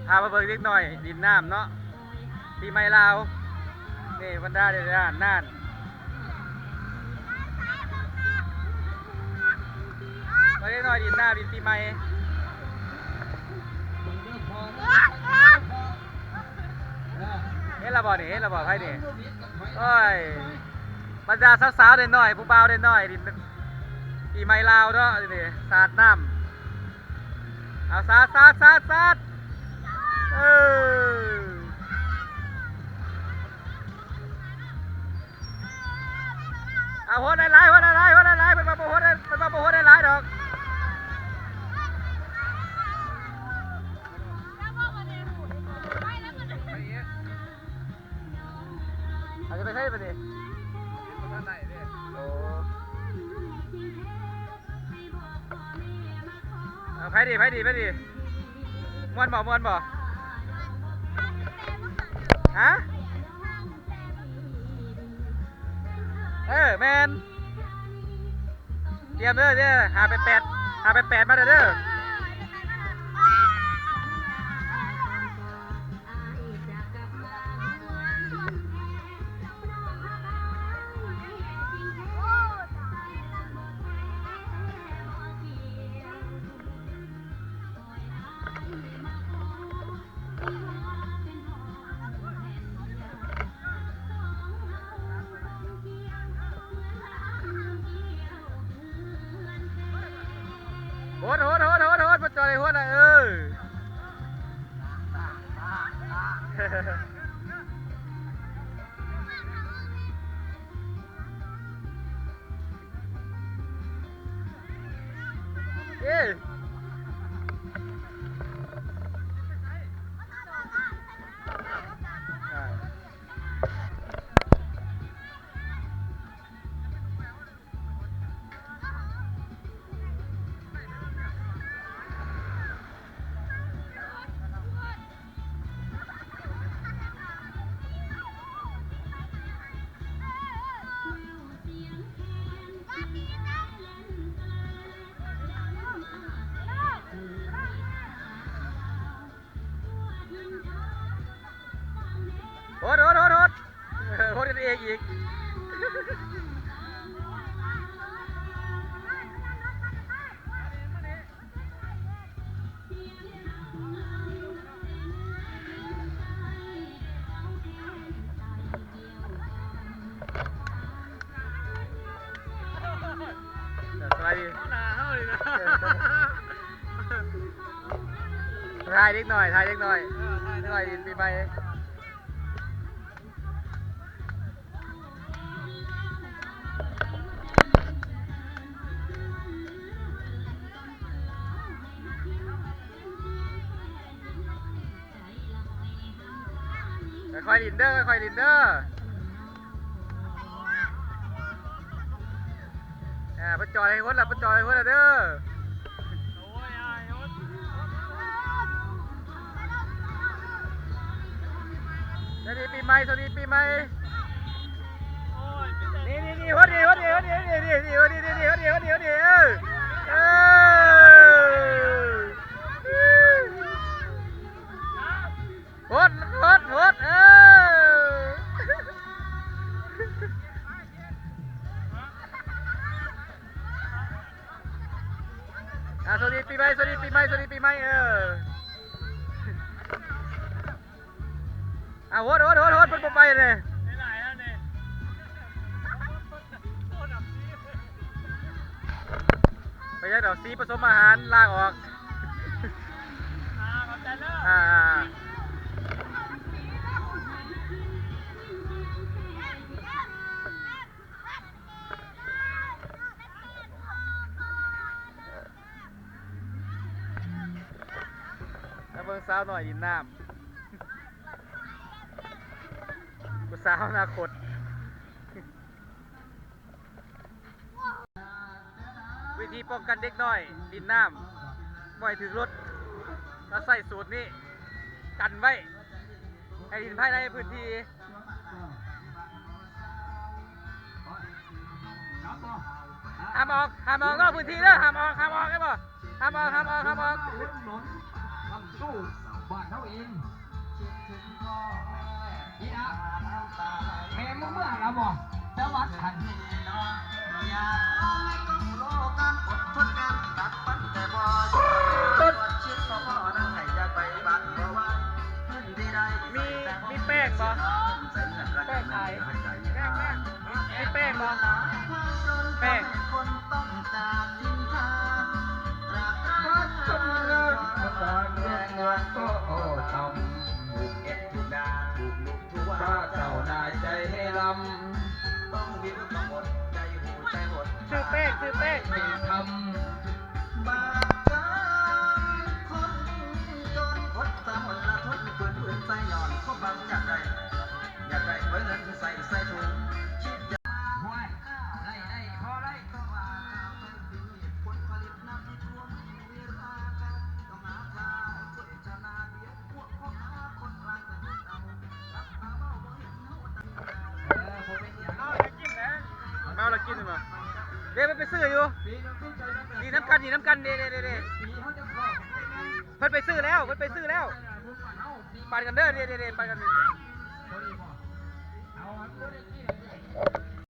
พามาเบิ่งเล็กหน่อยดินน้ำเนาะปีใหม่ลาวนี่บรรดาเด็กน่านมาเล็กหน่อยดินน้ำดินปีใหม่เห็นระบอกนี่เห็นระบอกให้นี่โอ้ยบรรดาสาวๆเด่นหน่อยผู้บ่าวเด่นหน่อยดินปีใหม่ลาวเนาะนี่สาดน้ำเอาสาดเอาหัวได้หลายเป็นมาโบหัวได้หลายดอกอาจจะไปใช่ปะดิโอ้ไปดิม้วนบ่ฮะแมนเตรียมเด้อหาไปแปดมาเด้อโหดมาจอดไอ้หัวน่ะเย้โหดกันเองอีกสบายดีถ่ายเล็กหน่อยปีใหม่ค่อยลินเดอร์ปจอยให้หัวละเด้อสวัสดีปีใหม่นี่หัวดีโหดสวัสดีปีใหม่โหดเป็นไปเลยไปยังดอกซีผสมอาหารลากออกแล้วเบิ่งสาวหน่อยดินน้ำกูสาวอนาคตวิธีป้องกันเด็กน้อยดินน้ำบ่อยถึงรถเราใส่สูตรนี้กันไว้ให้ดินภายในพื้นที่ห้ามออกนอกพื้นที่เด้อห้ามออกได้ป่ะห้ามออก เองนี่นะแม่มึงเมื่อเราบอกจะวัดทันมีแป้งบ่แป้งไทยแป้งมีแป้งบ่แป้ง วัดจนเลิกมาตอนเรื่องงานก็โอ้ทำถูกเอ็ดถูกดาถูกลุกถูกว่าเจ้านายใจให้ลำต้องวิวต้องหมดใจหูใจหด ชื่อเป้งไม่ทำบาปกรรมคนจนอดสามวันละทนฝืนใส่ย้อนก็บังอยากได้ไว้เงินใส่ถุงคิดอยากห้วยได้พอได้ก็ว่าผลผลิตน้ำที่ท่วมมีราคาต้องหาทางช่วยชนะเดียวพวกพ่อค้าคนกลางจะยึดเอารับตาเบ้าบ่เห็นเฮาตั้งผมเป็นอย่าง เอาจะกินนะเมาแล้วกินมั้ยเดี๋ยวไปซื้ออยู่ดีน้ำกันเด้เพิ่นไปซื้อแล้วปั่นกันเด้อเด้ปั่นกันเด้อ